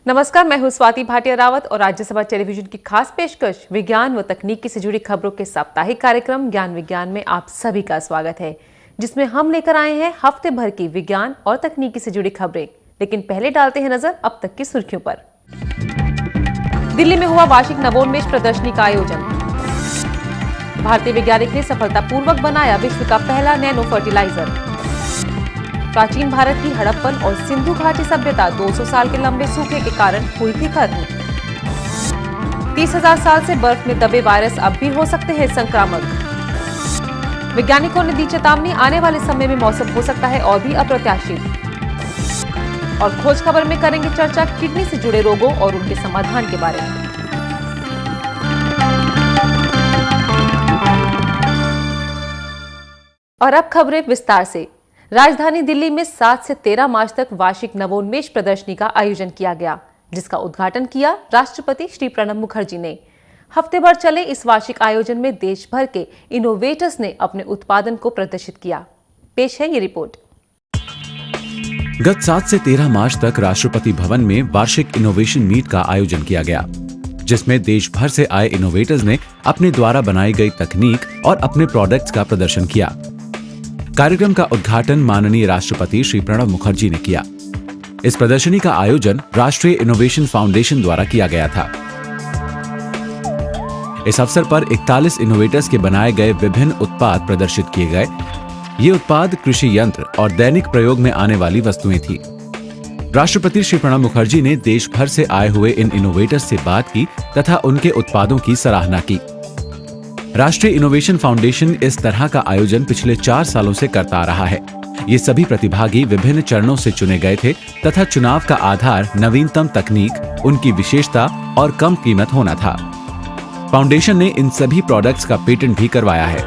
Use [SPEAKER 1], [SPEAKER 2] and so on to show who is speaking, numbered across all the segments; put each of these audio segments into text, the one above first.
[SPEAKER 1] नमस्कार, मैं हूं स्वाति भाटिया रावत और राज्यसभा टेलीविजन की खास पेशकश विज्ञान व तकनीकी से जुड़ी खबरों के साप्ताहिक कार्यक्रम ज्ञान विज्ञान में आप सभी का स्वागत है, जिसमें हम लेकर आए हैं हफ्ते भर की विज्ञान और तकनीकी से जुड़ी खबरें। लेकिन पहले डालते हैं नजर अब तक की सुर्खियों पर। दिल्ली में हुआ वार्षिक नवोन्मेष प्रदर्शनी का आयोजन। भारतीय वैज्ञानिक ने सफलतापूर्वक बनाया विश्व का पहला नैनो फर्टिलाइजर। प्राचीन भारत की हड़प्पन और सिंधु घाटी सभ्यता 200 साल के लंबे सूखे के कारण हुई थी खत्म। 30,000 साल से बर्फ में दबे वायरस अब भी हो सकते हैं संक्रामक। वैज्ञानिकों ने दी चेतावनी, आने वाले समय में मौसम हो सकता है और भी अप्रत्याशित। और खोज खबर में करेंगे चर्चा किडनी से जुड़े रोगों और उनके समाधान के बारे में। और अब खबरें विस्तार से। राजधानी दिल्ली में 7 से 13 मार्च तक वार्षिक नवोन्मेष प्रदर्शनी का आयोजन किया गया, जिसका उद्घाटन किया राष्ट्रपति श्री प्रणब मुखर्जी ने। हफ्ते भर चले इस वार्षिक आयोजन में देश भर के इनोवेटर्स ने अपने उत्पादन को प्रदर्शित किया। पेश है ये रिपोर्ट।
[SPEAKER 2] गत 7 से 13 मार्च तक राष्ट्रपति भवन में वार्षिक इनोवेशन मीट का आयोजन किया गया, जिसमें देश भर से आए इनोवेटर्स ने अपने द्वारा बनाई गई तकनीक और अपने प्रोडक्ट्स का प्रदर्शन किया। कार्यक्रम का उद्घाटन माननीय राष्ट्रपति श्री प्रणब मुखर्जी ने किया। इस प्रदर्शनी का आयोजन राष्ट्रीय इनोवेशन फाउंडेशन द्वारा किया गया था। इस अवसर पर 41 इनोवेटर्स के बनाए गए विभिन्न उत्पाद प्रदर्शित किए गए। ये उत्पाद कृषि यंत्र और दैनिक प्रयोग में आने वाली वस्तुएं थी। राष्ट्रपति श्री प्रणब मुखर्जी ने देश भर से आए हुए इन इनोवेटर्स से बात की तथा उनके उत्पादों की सराहना की। राष्ट्रीय इनोवेशन फाउंडेशन इस तरह का आयोजन पिछले 4 सालों से करता आ रहा है। ये सभी प्रतिभागी विभिन्न चरणों से चुने गए थे तथा चुनाव का आधार नवीनतम तकनीक, उनकी विशेषता और कम कीमत होना था। फाउंडेशन ने इन सभी प्रोडक्ट्स का पेटेंट भी करवाया है।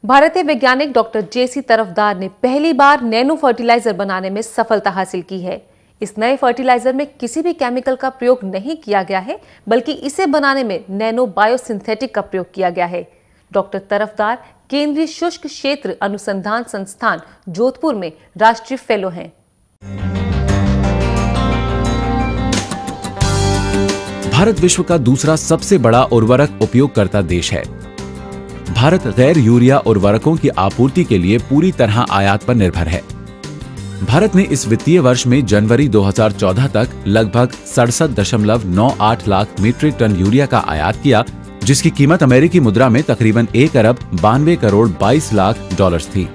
[SPEAKER 1] भारतीय वैज्ञानिक डॉक्टर जेसी तरफदार ने पहली बार नैनो फर्टिलाइजर बनाने में सफलता हासिल की है। इस नए फर्टिलाइजर में किसी भी केमिकल का प्रयोग नहीं किया गया है, बल्कि इसे बनाने में नैनो बायोसिंथेटिक का प्रयोग किया गया है। डॉक्टर तरफदार केंद्रीय शुष्क क्षेत्र अनुसंधान संस्थान जोधपुर में राष्ट्रीय फेलो हैं।
[SPEAKER 2] भारत विश्व का दूसरा सबसे बड़ा उर्वरक उपयोगकर्ता देश है। भारत गैर यूरिया उर्वरकों की आपूर्ति के लिए पूरी तरह आयात पर निर्भर है। भारत ने इस वित्तीय वर्ष में जनवरी 2014 तक लगभग 67.98 लाख मीट्रिक टन यूरिया का आयात किया, जिसकी कीमत अमेरिकी मुद्रा में तकरीबन 1 अरब 92 करोड़ 22 लाख डॉलर्स थी।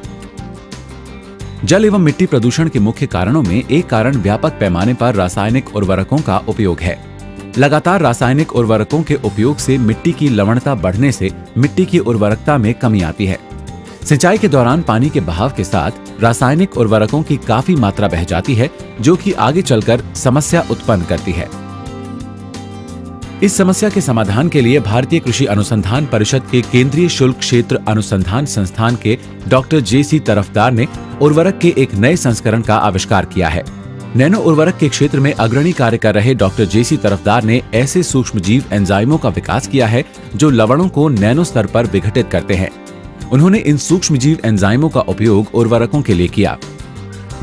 [SPEAKER 2] जल एवं मिट्टी प्रदूषण के मुख्य कारणों में एक कारण व्यापक पैमाने पर रासायनिक उर्वरकों का उपयोग है। लगातार रासायनिक उर्वरकों के उपयोग से मिट्टी की लवणता बढ़ने से मिट्टी की उर्वरकता में कमी आती है। सिंचाई के दौरान पानी के बहाव के साथ रासायनिक उर्वरकों की काफी मात्रा बह जाती है, जो कि आगे चलकर समस्या उत्पन्न करती है। इस समस्या के समाधान के लिए भारतीय कृषि अनुसंधान परिषद के केंद्रीय शुष्क क्षेत्र अनुसंधान संस्थान के डॉक्टर जेसी तरफदार ने उर्वरक के एक नए संस्करण का आविष्कार किया है। नैनो उर्वरक के क्षेत्र में अग्रणी कार्य कर रहे डॉक्टर जेसी तरफदार ने ऐसे सूक्ष्मजीव एंजाइमों का विकास किया है जो लवणों को नैनो स्तर पर विघटित करते हैं। उन्होंने इन सूक्ष्मजीव एंजाइमों का उपयोग उर्वरकों के लिए किया।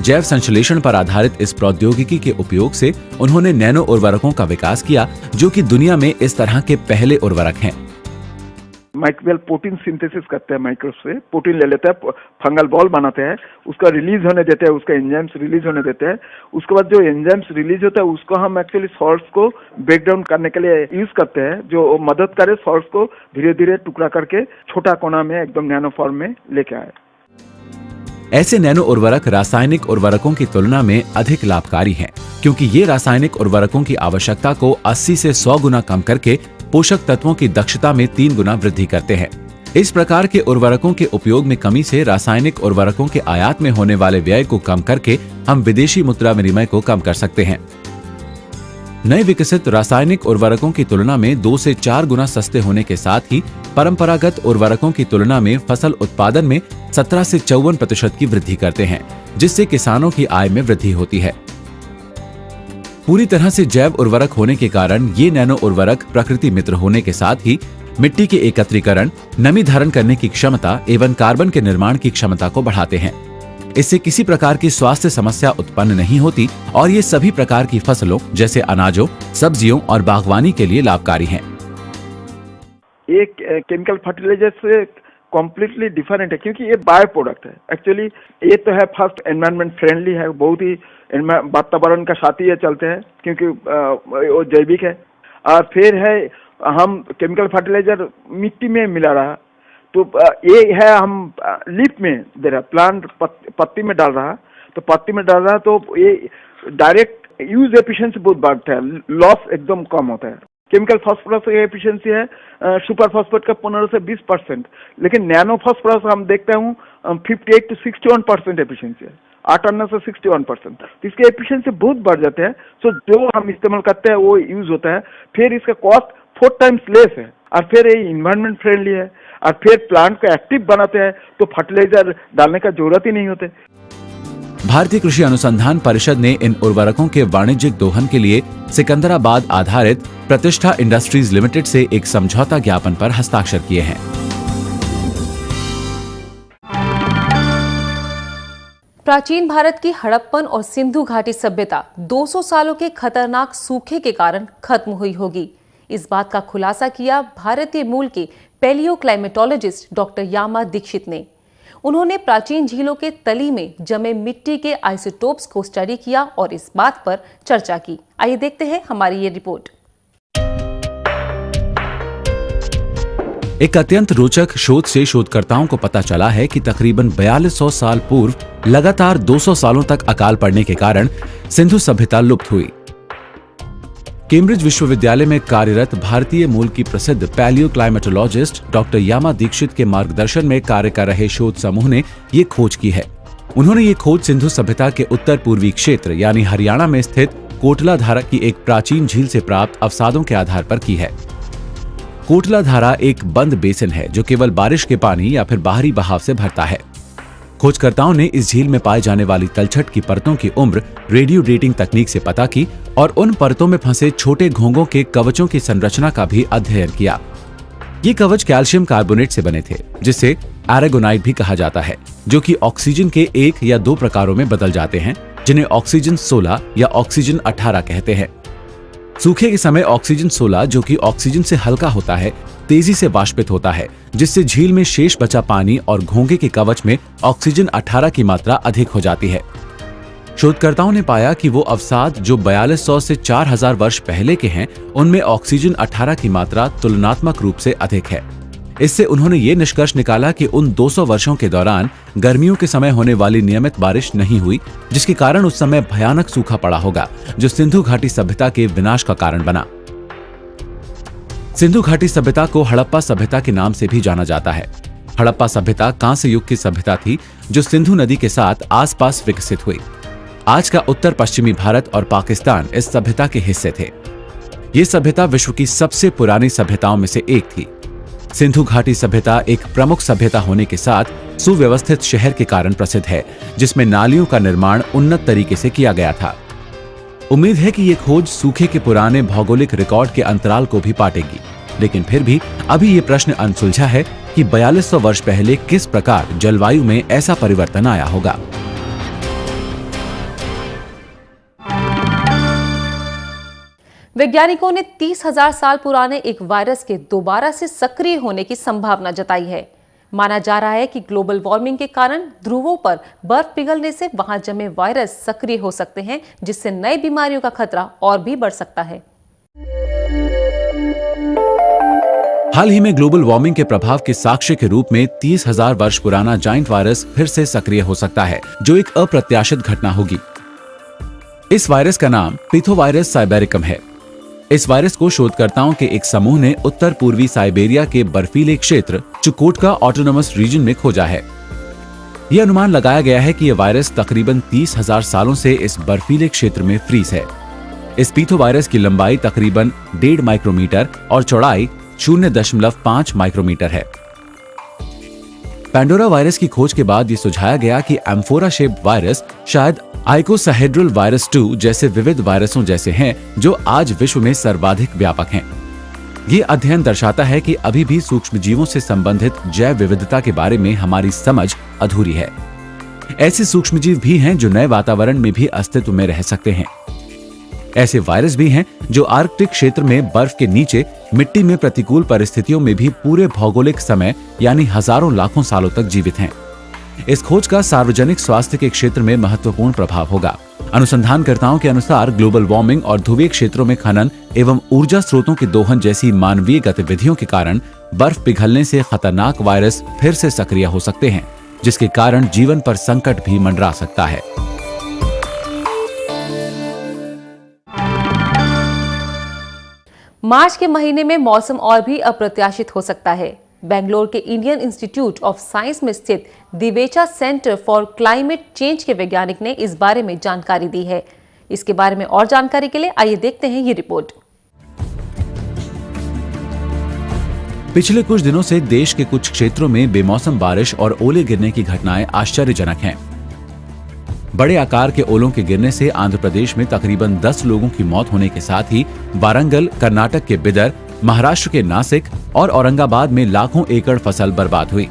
[SPEAKER 2] जैव संश्लेषण पर आधारित इस प्रौद्योगिकी के उपयोग से उन्होंने नैनो उर्वरकों का विकास किया, जो कि दुनिया में इस तरह के पहले उर्वरक हैं।
[SPEAKER 3] माइक्रोबियल प्रोटीन सिंथेसिस करते हैं, माइक्रो से प्रोटीन ले लेते हैं, फंगल बॉल बनाते हैं, उसका रिलीज होने देते हैं, उसका एंजाइम्स रिलीज होने देते हैं। उसके बाद जो एंजाइम्स रिलीज होता है उसको हम एक्चुअली सॉल्ट्स को ब्रेक डाउन करने के लिए यूज करते हैं, जो मदद करे सॉल्ट्स को धीरे धीरे टुकड़ा करके छोटा कोना में एकदम नैनो फॉर्म में लेके आए।
[SPEAKER 2] ऐसे नैनो उर्वरक रासायनिक उर्वरकों की तुलना में अधिक लाभकारी हैं, क्योंकि ये रासायनिक उर्वरकों की आवश्यकता को 80 से 100 गुना कम करके पोषक तत्वों की दक्षता में 3 गुना वृद्धि करते हैं। इस प्रकार के उर्वरकों के उपयोग में कमी से रासायनिक उर्वरकों के आयात में होने वाले व्यय को कम करके हम विदेशी मुद्रा विनिमय को कम कर सकते हैं। नए विकसित रासायनिक उर्वरकों की तुलना में 2 से 4 गुना सस्ते होने के साथ ही परंपरागत उर्वरकों की तुलना में फसल उत्पादन में 17 से 54% की वृद्धि करते हैं, जिससे किसानों की आय में वृद्धि होती है। पूरी तरह से जैव उर्वरक होने के कारण ये नैनो उर्वरक प्रकृति मित्र होने के साथ ही मिट्टी के एकत्रीकरण, नमी धारण करने की क्षमता एवं कार्बन के निर्माण की क्षमता को बढ़ाते हैं। इससे किसी प्रकार की स्वास्थ्य समस्या उत्पन्न नहीं होती और ये सभी प्रकार की फसलों जैसे अनाजों, सब्जियों और बागवानी के लिए लाभकारी हैं।
[SPEAKER 3] ये केमिकल फर्टिलाइजर से कम्प्लीटली डिफरेंट है क्योंकि ये बायो प्रोडक्ट है। एक्चुअली ये तो है फर्स्ट एनवायरनमेंट फ्रेंडली है, बहुत ही वातावरण का साथी ये चलते हैं क्योंकि वो जैविक है। और फिर है हम केमिकल फर्टिलाइजर मिट्टी में मिला रहा, तो ये है हम लीफ में दे रहा, प्लांट पत्ती में डाल रहा, तो पत्ती में डाल रहा तो ये डायरेक्ट यूज एफिशिएंसी बहुत बढ़ता है, लॉस एकदम कम होता है। केमिकल फास्फोरस की एफिशिएंसी है सुपर फास्फेट का 15 से 20%, लेकिन नैनो फास्फोरस हम देखते हूँ 58 to 61% एफिशिएंसी है, 58 से 61%। तो इसके एफिशिएंसी बहुत बढ़ जाते हैं। सो जो हम इस्तेमाल करते हैं वो यूज होता है। फिर इसका कॉस्ट 4 times लेस है और फिर ये इन्वायरमेंट फ्रेंडली है और फिर प्लांट को एक्टिव बनाते हैं, तो फर्टिलाइजर डालने का जरूरत ही नहीं होते।
[SPEAKER 2] भारतीय कृषि अनुसंधान परिषद ने इन उर्वरकों के वाणिज्यिक दोहन के लिए सिकंदराबाद आधारित प्रतिष्ठा इंडस्ट्रीज लिमिटेड से एक समझौता ज्ञापन पर हस्ताक्षर किए हैं।
[SPEAKER 1] प्राचीन भारत की हड़प्पन और सिंधु घाटी सभ्यता 200 सालों के खतरनाक सूखे के कारण खत्म हुई होगी। इस बात का खुलासा किया भारतीय मूल के पैलियो क्लाइमेटोलॉजिस्ट डॉक्टर यामा दीक्षित ने। उन्होंने प्राचीन झीलों के तली में जमे मिट्टी के आइसोटोप्स को स्टडी किया और इस बात पर चर्चा की। आइए देखते हैं हमारी ये रिपोर्ट।
[SPEAKER 2] एक अत्यंत रोचक शोध से शोधकर्ताओं को पता चला है कि तकरीबन 4200 साल पूर्व लगातार 200 सालों तक अकाल पड़ने के कारण सिंधु सभ्यता लुप्त हुई। केम्ब्रिज विश्वविद्यालय में कार्यरत भारतीय मूल की प्रसिद्ध पैलियो क्लाइमेटोलॉजिस्ट डॉक्टर यामा दीक्षित के मार्गदर्शन में कार्य कर रहे शोध समूह ने ये खोज की है। उन्होंने ये खोज सिंधु सभ्यता के उत्तर पूर्वी क्षेत्र यानी हरियाणा में स्थित कोटला धारा की एक प्राचीन झील से प्राप्त अवसादों के आधार पर की है। कोटला धारा एक बंद बेसिन है जो केवल बारिश के पानी या फिर बाहरी बहाव से भरता है। खोजकर्ताओं ने इस झील में पाए जाने वाली तलछट की परतों की उम्र रेडियो डेटिंग तकनीक से पता की और उन परतों में फंसे छोटे घोंघों के कवचों की संरचना का भी अध्ययन किया। ये कवच कैल्शियम कार्बोनेट से बने थे, जिसे एरागोनाइट भी कहा जाता है, जो कि ऑक्सीजन के 1 या 2 प्रकारों में बदल जाते हैं, जिन्हें ऑक्सीजन 16 या ऑक्सीजन 18 कहते हैं। सूखे के समय ऑक्सीजन 16, जो कि ऑक्सीजन से हल्का होता है, तेजी से वाष्पित होता है, जिससे झील में शेष बचा पानी और घोंघे के कवच में ऑक्सीजन 18 की मात्रा अधिक हो जाती है। शोधकर्ताओं ने पाया कि वो अवसाद जो 4200 से 4000 वर्ष पहले के हैं, उनमें ऑक्सीजन 18 की मात्रा तुलनात्मक रूप से अधिक है। इससे उन्होंने ये निष्कर्ष निकाला कि उन 200 वर्षों के दौरान गर्मियों के समय होने वाली नियमित बारिश नहीं हुई, जिसके कारण उस समय भयानक सूखा पड़ा होगा, जो सिंधु घाटी सभ्यता के विनाश का कारण बना। सिंधु घाटी सभ्यता को हड़प्पा सभ्यता के नाम से भी जाना जाता है। हड़प्पा सभ्यता कांस्य युग की सभ्यता थी जो सिंधु नदी के साथ आसपास विकसित हुई। आज का उत्तर पश्चिमी भारत और पाकिस्तान इस सभ्यता के हिस्से थे। ये सभ्यता विश्व की सबसे पुरानी सभ्यताओं में से एक थी। सिंधु घाटी सभ्यता एक प्रमुख सभ्यता होने के साथ सुव्यवस्थित शहर के कारण प्रसिद्ध है, जिसमें नालियों का निर्माण उन्नत तरीके से किया गया था। उम्मीद है कि ये खोज सूखे के पुराने भौगोलिक रिकॉर्ड के अंतराल को भी पाटेगी, लेकिन फिर भी अभी ये प्रश्न अनसुलझा है कि 4200 वर्ष पहले किस प्रकार जलवायु में ऐसा परिवर्तन आया होगा।
[SPEAKER 1] वैज्ञानिकों ने 30,000 साल पुराने एक वायरस के दोबारा से सक्रिय होने की संभावना जताई है। माना जा रहा है कि ग्लोबल वार्मिंग के कारण ध्रुवों पर बर्फ पिघलने से वहां जमे वायरस सक्रिय हो सकते हैं, जिससे नई बीमारियों का खतरा और भी बढ़ सकता है।
[SPEAKER 2] हाल ही में ग्लोबल वार्मिंग के प्रभाव के साक्ष्य के रूप में 30,000 वर्ष पुराना जाइंट वायरस फिर से सक्रिय हो सकता है, जो एक अप्रत्याशित घटना होगी। इस वायरस का नाम पिथोवायरस साइबेरिकम है। इस वायरस को शोधकर्ताओं के एक समूह ने उत्तर पूर्वी साइबेरिया के बर्फीले क्षेत्र चुकोटका ऑटोनोमस रीजन में खोजा है। यह अनुमान लगाया गया है कि यह वायरस तकरीबन 30,000 सालों से इस बर्फीले क्षेत्र में फ्रीज है। इस पिथोवायरस की लंबाई तकरीबन 1.5 माइक्रोमीटर और चौड़ाई 0.5 माइक्रोमीटर है। पैंडोरा वायरस की खोज के बाद ये सुझाया गया कि एम्फोरा शेप्ड वायरस शायद आइकोसाहेड्रल वायरस 2 जैसे विविध वायरसों जैसे हैं, जो आज विश्व में सर्वाधिक व्यापक हैं। ये अध्ययन दर्शाता है कि अभी भी सूक्ष्मजीवों से संबंधित जैव विविधता के बारे में हमारी समझ अधूरी है। ऐसे सूक्ष्मजीव भी हैं जो नए वातावरण में भी अस्तित्व में रह सकते हैं। ऐसे वायरस भी हैं जो आर्कटिक क्षेत्र में बर्फ के नीचे मिट्टी में प्रतिकूल परिस्थितियों में भी पूरे भौगोलिक समय यानी हजारों लाखों सालों तक जीवित हैं। इस खोज का सार्वजनिक स्वास्थ्य के क्षेत्र में महत्वपूर्ण प्रभाव होगा। अनुसंधानकर्ताओं के अनुसार ग्लोबल वार्मिंग और ध्रुवीय क्षेत्रों में खनन एवं ऊर्जा स्रोतों के दोहन जैसी मानवीय गतिविधियों के कारण बर्फ पिघलने से खतरनाक वायरस फिर से सक्रिय हो सकते हैं, जिसके कारण जीवन पर संकट भी मंडरा सकता है।
[SPEAKER 1] मार्च के महीने में मौसम और भी अप्रत्याशित हो सकता है। बेंगलोर के इंडियन इंस्टीट्यूट ऑफ साइंस में स्थित दिवेचा सेंटर फॉर क्लाइमेट चेंज के वैज्ञानिक ने इस बारे में जानकारी दी है। इसके बारे में और जानकारी के लिए आइए देखते हैं ये रिपोर्ट।
[SPEAKER 2] पिछले कुछ दिनों से देश के कुछ क्षेत्रों में बेमौसम बारिश और ओले गिरने की घटनाएं आश्चर्यजनक हैं। बड़े आकार के ओलों के गिरने से आंध्र प्रदेश में तकरीबन 10 लोगों की मौत होने के साथ ही वारंगल, कर्नाटक के बिदर, महाराष्ट्र के नासिक और औरंगाबाद में लाखों एकड़ फसल बर्बाद हुई।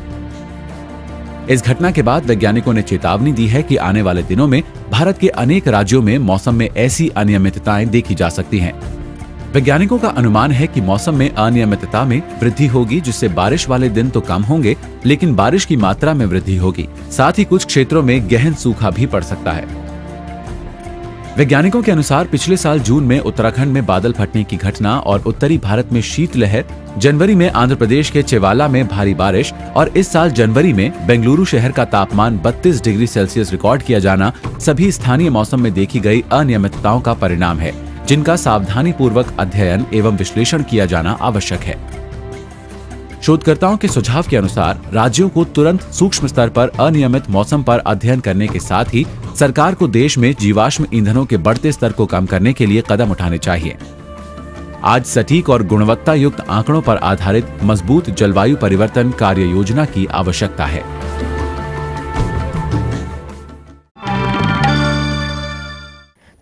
[SPEAKER 2] इस घटना के बाद वैज्ञानिकों ने चेतावनी दी है कि आने वाले दिनों में भारत के अनेक राज्यों में मौसम में ऐसी अनियमितताएं देखी जा सकती हैं। वैज्ञानिकों का अनुमान है कि मौसम में अनियमितता में वृद्धि होगी, जिससे बारिश वाले दिन तो कम होंगे, लेकिन बारिश की मात्रा में वृद्धि होगी। साथ ही कुछ क्षेत्रों में गहन सूखा भी पड़ सकता है। वैज्ञानिकों के अनुसार पिछले साल जून में उत्तराखंड में बादल फटने की घटना और उत्तरी भारत में शीतलहर, जनवरी में आंध्र प्रदेश के चेवाला में भारी बारिश और इस साल जनवरी में बेंगलुरु शहर का तापमान 32 डिग्री सेल्सियस रिकॉर्ड किया जाना सभी स्थानीय मौसम में देखी गई अनियमितताओं का परिणाम है, जिनका सावधानी पूर्वक अध्ययन एवं विश्लेषण किया जाना आवश्यक है। शोधकर्ताओं के सुझाव के अनुसार राज्यों को तुरंत सूक्ष्म स्तर पर अनियमित मौसम पर अध्ययन करने के साथ ही सरकार को देश में जीवाश्म ईंधनों के बढ़ते स्तर को कम करने के लिए कदम उठाने चाहिए। आज सटीक और गुणवत्ता युक्त आंकड़ों पर आधारित मजबूत जलवायु परिवर्तन कार्य योजना की आवश्यकता है।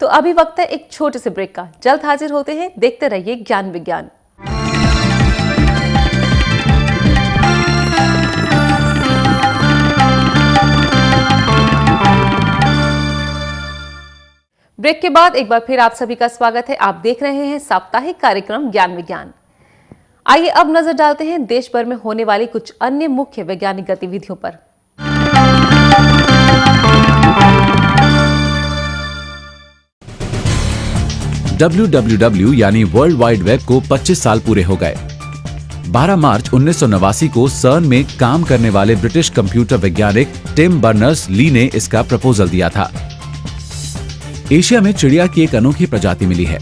[SPEAKER 1] तो अभी वक्त है एक छोटे से ब्रेक का। जल्द हाजिर होते हैं, देखते रहिए ज्ञान विज्ञान। ब्रेक के बाद एक बार फिर आप सभी का स्वागत है। आप देख रहे हैं साप्ताहिक कार्यक्रम ज्ञान विज्ञान। आइए अब नजर डालते हैं देश भर में होने वाली कुछ अन्य मुख्य वैज्ञानिक गतिविधियों पर।
[SPEAKER 2] www यानी वर्ल्ड वाइड वेब को 25 साल पूरे हो गए। 12 मार्च 1989 को सर्न में काम करने वाले ब्रिटिश कंप्यूटर वैज्ञानिक टिम बर्नर्स-ली ने इसका प्रपोजल दिया था। एशिया में चिड़िया की एक अनोखी प्रजाति मिली है।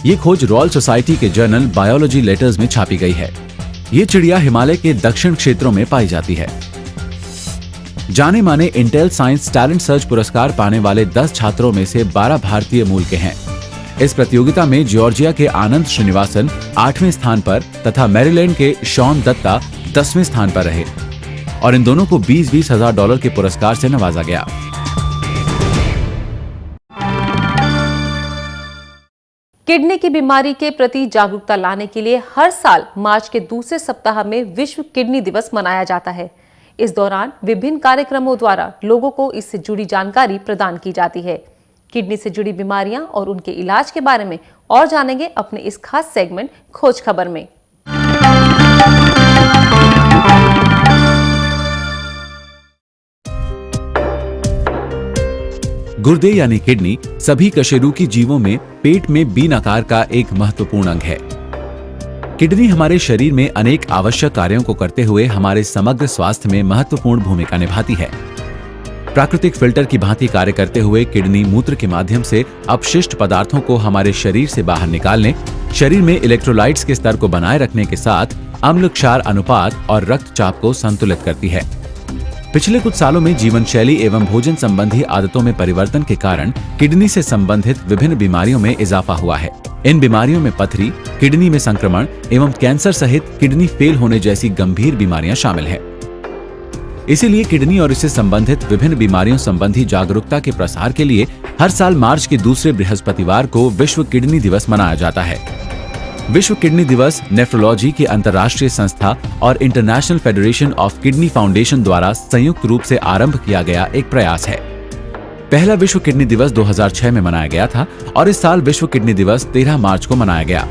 [SPEAKER 2] ये खोज रॉयल सोसाइटी के जर्नल बायोलॉजी लेटर्स में छापी गई है। ये चिड़िया हिमालय के दक्षिण क्षेत्रों में पाई जाती है। जाने माने इंटेल साइंस टैलेंट सर्च पुरस्कार पाने वाले 10 छात्रों में से 12 भारतीय मूल के हैं। इस प्रतियोगिता में जॉर्जिया के आनंद श्रीनिवासन 8वें स्थान पर तथा मैरीलैंड के शॉन दत्ता 10वें स्थान पर रहे और इन दोनों को $20,000 हजार के पुरस्कार से नवाजा गया।
[SPEAKER 1] किडनी की बीमारी के प्रति जागरूकता लाने के लिए हर साल मार्च के दूसरे सप्ताह में विश्व किडनी दिवस मनाया जाता है। इस दौरान विभिन्न कार्यक्रमों द्वारा लोगों को इससे जुड़ी जानकारी प्रदान की जाती है। किडनी से जुड़ी बीमारियां और उनके इलाज के बारे में और जानेंगे अपने इस खास सेगमेंट खोज खबर में।
[SPEAKER 2] गुर्दे यानी किडनी सभी कशेरुकी जीवों में पेट में बीन आकार का एक महत्वपूर्ण अंग है। किडनी हमारे शरीर में अनेक आवश्यक कार्यों को करते हुए हमारे समग्र स्वास्थ्य में महत्वपूर्ण भूमिका निभाती है। प्राकृतिक फिल्टर की भांति कार्य करते हुए किडनी मूत्र के माध्यम से अपशिष्ट पदार्थों को हमारे शरीर से बाहर निकालने, शरीर में इलेक्ट्रोलाइट्स के स्तर को बनाए रखने के साथ अम्ल क्षार अनुपात और रक्तचाप को संतुलित करती है। पिछले कुछ सालों में जीवन शैली एवं भोजन संबंधी आदतों में परिवर्तन के कारण किडनी से संबंधित विभिन्न बीमारियों में इजाफा हुआ है। इन बीमारियों में पथरी, किडनी में संक्रमण एवं कैंसर सहित किडनी फेल होने जैसी गंभीर बीमारियां शामिल हैं। इसीलिए किडनी और इससे संबंधित विभिन्न बीमारियों संबंधी जागरूकता के प्रसार के लिए हर साल मार्च के दूसरे बृहस्पतिवार को विश्व किडनी दिवस मनाया जाता है। विश्व किडनी दिवस नेफ्रोलॉजी की अंतर्राष्ट्रीय संस्था और international federation of kidney foundation द्वारा संयुक्त रूप से आरंभ किया गया एक प्रयास है। पहला विश्व किडनी दिवस 2006 में मनाया गया था और इस साल विश्व किडनी दिवस 13 मार्च को मनाया गया।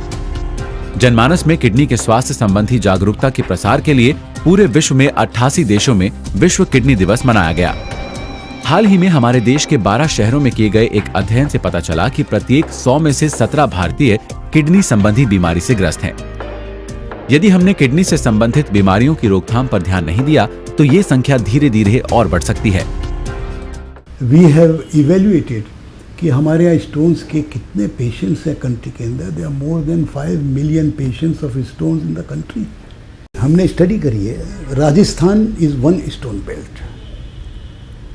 [SPEAKER 2] जनमानस में किडनी के स्वास्थ्य संबंधी जागरूकता के प्रसार के लिए पूरे विश्व में 88 देशों में विश्व किडनी दिवस मनाया गया। हाल ही में हमारे देश के 12 शहरों में किए गए एक अध्ययन से पता चला कि प्रत्येक 100 में से 17 भारतीय किडनी संबंधी बीमारी से ग्रस्त हैं। यदि हमने किडनी से संबंधित बीमारियों की रोकथाम पर ध्यान नहीं दिया तो ये संख्या धीरे धीरे और बढ़ सकती है।
[SPEAKER 4] वी हैव इवेल्युएटेड कि हमारे यहाँ स्टोन्स के कितने पेशेंट्स हैं कंट्री के अंदर। There are more than 5 million patients of stones in the country. हमने स्टडी करी है, Rajasthan is one stone belt,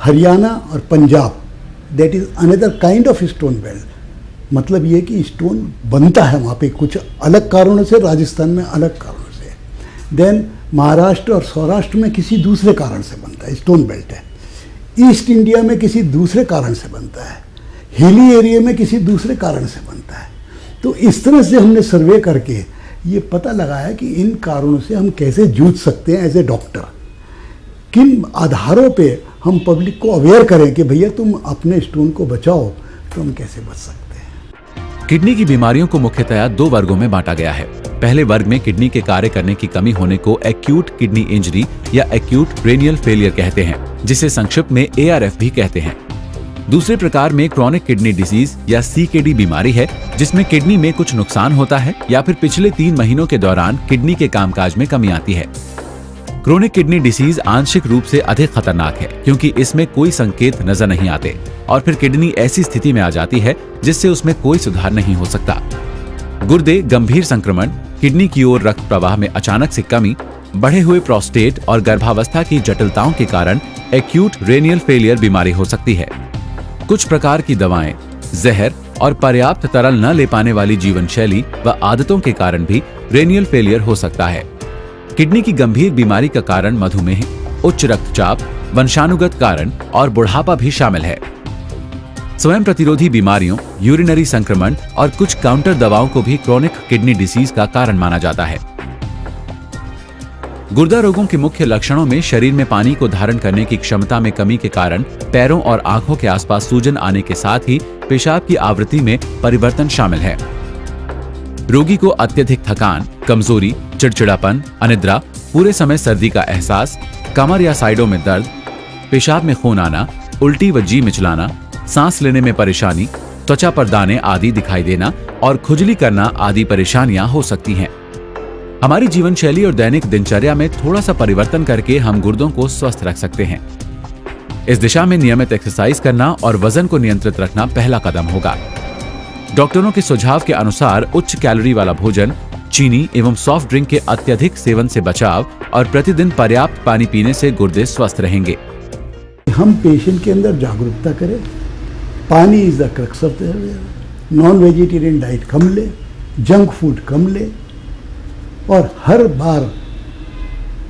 [SPEAKER 4] Haryana और Punjab that is another kind of stone belt. मतलब ये कि स्टोन बनता है वहाँ पे कुछ अलग कारणों से, राजस्थान में अलग कारणों से। देन महाराष्ट्र और सौराष्ट्र में किसी दूसरे कारण से बनता है, स्टोन बेल्ट है। ईस्ट इंडिया में किसी दूसरे कारण से बनता है, हिली एरिया में किसी दूसरे कारण से बनता है। तो इस तरह से हमने सर्वे करके ये पता लगाया कि इन कारणों से हम कैसे जूझ सकते हैं एज ए डॉक्टर। किन आधारों पे हम पब्लिक को अवेयर करें कि भैया तुम अपने स्टोन को बचाओ, तो हम कैसे बच सकते हैं।
[SPEAKER 2] किडनी की बीमारियों को मुख्यतया 2 वर्गों में बांटा गया है। पहले वर्ग में किडनी के कार्य करने की कमी होने को एक्यूट किडनी इंजरी या एक्यूट रेनियल फेलियर कहते हैं, जिसे संक्षिप्त में ARF भी कहते हैं। दूसरे प्रकार में क्रॉनिक किडनी डिसीज या CKD बीमारी है, जिसमें किडनी में कुछ नुकसान होता है या फिर पिछले 3 महीनों के दौरान किडनी के कामकाज में कमी आती है। क्रोनिक किडनी डिसीज आंशिक रूप से अधिक खतरनाक है क्योंकि इसमें कोई संकेत नजर नहीं आते और फिर किडनी ऐसी स्थिति में आ जाती है जिससे उसमें कोई सुधार नहीं हो सकता। गुर्दे गंभीर संक्रमण, किडनी की ओर रक्त प्रवाह में अचानक से कमी, बढ़े हुए प्रोस्टेट और गर्भावस्था की जटिलताओं के कारण एक्यूट रेनियल फेलियर बीमारी हो सकती है। कुछ प्रकार की दवाएं, जहर और पर्याप्त तरल न ले पाने वाली जीवन शैली व आदतों के कारण भी रेनियल फेलियर हो सकता है। किडनी की गंभीर बीमारी का कारण मधुमेह, उच्च रक्तचाप, वंशानुगत कारण और बुढ़ापा भी शामिल है। स्वयं प्रतिरोधी बीमारियों, यूरिनरी संक्रमण और कुछ काउंटर दवाओं को भी क्रोनिक किडनी डिसीज का कारण माना जाता है। गुर्दा रोगों के मुख्य लक्षणों में शरीर में पानी को धारण करने की क्षमता में कमी के कारण पैरों और आंखों के आसपास सूजन आने के साथ ही पेशाब की आवृत्ति में परिवर्तन शामिल है। रोगी को अत्यधिक थकान, कमजोरी, चिड़चिड़ापन, अनिद्रा, पूरे समय सर्दी का एहसास, कमर या साइडों में दर्द, पेशाब में खून आना, उल्टी व जी मिचलाना, सांस लेने में परेशानी, त्वचा पर दाने आदि दिखाई देना और खुजली करना आदि परेशानियां हो सकती हैं। हमारी जीवन शैली और दैनिक दिनचर्या में थोड़ा सा परिवर्तन करके हम गुर्दों को स्वस्थ रख सकते हैं। इस दिशा में नियमित एक्सरसाइज करना और वजन को नियंत्रित रखना पहला कदम होगा। डॉक्टरों के सुझाव के अनुसार उच्च कैलोरी वाला भोजन, चीनी एवं सॉफ्ट ड्रिंक के अत्यधिक सेवन से बचाव और प्रतिदिन पर्याप्त पानी पीने से गुर्दे स्वस्थ रहेंगे।
[SPEAKER 4] हम पेशेंट के अंदर जागरूकता करें। Pani is the crux of the, non vegetarian diet कम ले, जंक फूड कम ले और हर बार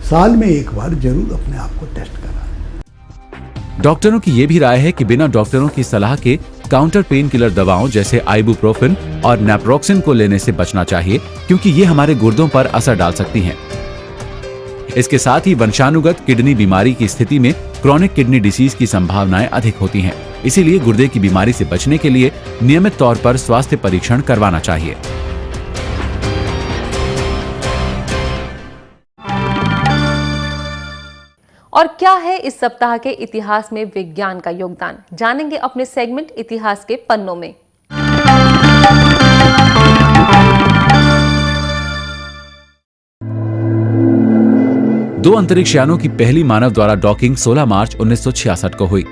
[SPEAKER 4] साल में एक बार जरूर अपने आप को टेस्ट कराएं।
[SPEAKER 2] डॉक्टरों की यह भी राय है कि बिना डॉक्टरों की सलाह के काउंटर पेन किलर दवाओं जैसे आइबुप्रोफेन और नैप्रोक्सिन को लेने से बचना चाहिए क्योंकि ये हमारे गुर्दों पर असर डाल सकती हैं। इसके साथ ही वंशानुगत किडनी बीमारी की स्थिति में क्रॉनिक किडनी डिसीज की संभावनाएं अधिक होती हैं। इसीलिए गुर्दे की बीमारी से बचने के लिए नियमित तौर पर स्वास्थ्य परीक्षण करवाना चाहिए।
[SPEAKER 1] और क्या है इस सप्ताह के इतिहास में विज्ञान का योगदान, जानेंगे अपने सेगमेंट इतिहास के पन्नों में।
[SPEAKER 2] दो अंतरिक्ष यानों की पहली मानव द्वारा डॉकिंग 16 मार्च 1966 को हुई।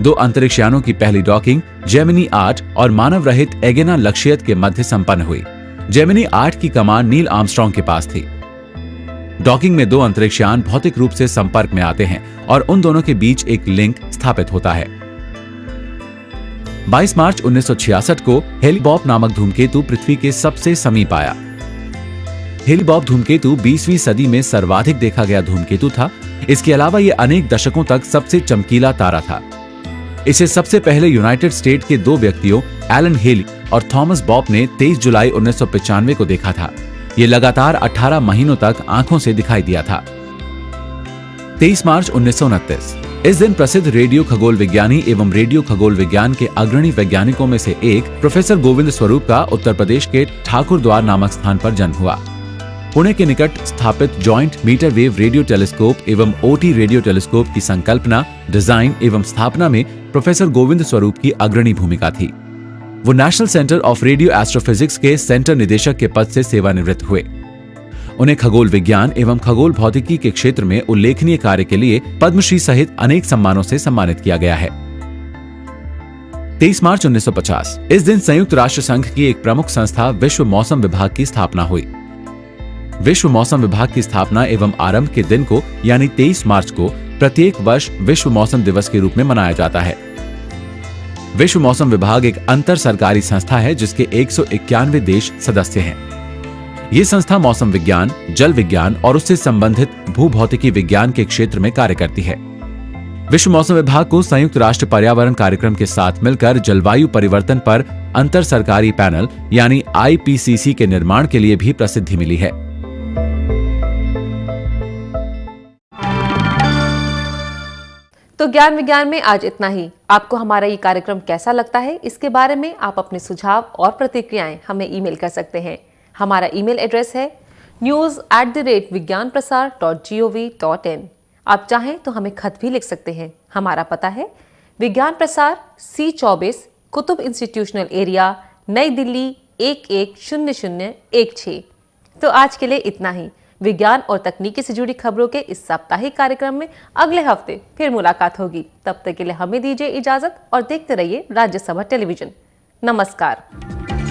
[SPEAKER 2] 2 अंतरिक्ष यानों की पहली डॉकिंग जेमिनी 8 और मानव रहित एगेना लक्ष्यत के मध्य संपन्न हुई। जेमिनी 8 की कमान नील आर्मस्ट्रांग के पास थी। डॉकिंग में 2 अंतरिक्ष यान भौतिक रूप से संपर्क में आते हैं और उन दोनों के बीच एक लिंक स्थापित होता है। 22 मार्च 1966 को हेली-बॉब नामक धूमकेतु पृथ्वी के सबसे समीप आया। हेली-बॉब धूमकेतु 20वीं सदी में सर्वाधिक देखा गया धूमकेतु था। इसके अलावा यह अनेक दशकों तक सबसे चमकीला तारा था। इसे सबसे पहले यूनाइटेड स्टेट के 2 व्यक्तियों एलन हेली और थॉमस बॉब ने 23 जुलाई 1995 को देखा था। ये लगातार 18 महीनों तक आंखों से दिखाई दिया था। 23 मार्च 1929 इस दिन प्रसिद्ध रेडियो खगोल विज्ञानी एवं रेडियो खगोल विज्ञान के अग्रणी वैज्ञानिकों में से एक प्रोफेसर गोविंद स्वरूप का उत्तर प्रदेश के ठाकुरद्वार नामक स्थान पर जन्म हुआ। पुणे के निकट स्थापित giant metre wave radio telescope एवं ओटी रेडियो टेलीस्कोप की संकल्पना, डिजाइन एवं स्थापना में प्रोफेसर गोविंद स्वरूप की अग्रणी भूमिका थी। वो national centre of radio astrophysics के सेंटर निदेशक के पद से सेवानिवृत्त हुए। उन्हें खगोल विज्ञान एवं खगोल भौतिकी के क्षेत्र में उल्लेखनीय कार्य के लिए पद्मश्री सहित अनेक सम्मानों से सम्मानित किया गया है। 23 मार्च 1950 इस दिन संयुक्त राष्ट्र संघ की एक प्रमुख संस्था विश्व मौसम विभाग की स्थापना हुई। विश्व मौसम विभाग की स्थापना एवं आरंभ के दिन को यानी 23 मार्च को प्रत्येक वर्ष विश्व मौसम दिवस के रूप में मनाया जाता है। विश्व मौसम विभाग एक अंतर सरकारी संस्था है जिसके 191 देश सदस्य हैं। ये संस्था मौसम विज्ञान, जल विज्ञान और उससे संबंधित भूभौतिकी विज्ञान के क्षेत्र में कार्य करती है। विश्व मौसम विभाग को संयुक्त राष्ट्र पर्यावरण कार्यक्रम के साथ मिलकर जलवायु परिवर्तन पर अंतर सरकारी पैनल यानी IPCC के निर्माण के लिए भी प्रसिद्धि मिली है।
[SPEAKER 1] तो ज्ञान विज्ञान में आज इतना ही। आपको हमारा ये कार्यक्रम कैसा लगता है, इसके बारे में आप अपने सुझाव और प्रतिक्रियाएं हमें ईमेल कर सकते हैं। हमारा ईमेल एड्रेस है news@vigyanaprasar.gov.in। आप चाहें तो हमें खत भी लिख सकते हैं। हमारा पता है विज्ञान प्रसार, C24, कुतुब इंस्टीट्यूशनल एरिया, नई दिल्ली 110016। तो आज के लिए इतना ही। विज्ञान और तकनीकी से जुड़ी खबरों के इस साप्ताहिक कार्यक्रम में अगले हफ्ते फिर मुलाकात होगी। तब तक के लिए हमें दीजिए इजाजत और देखते रहिए राज्यसभा टेलीविजन। नमस्कार।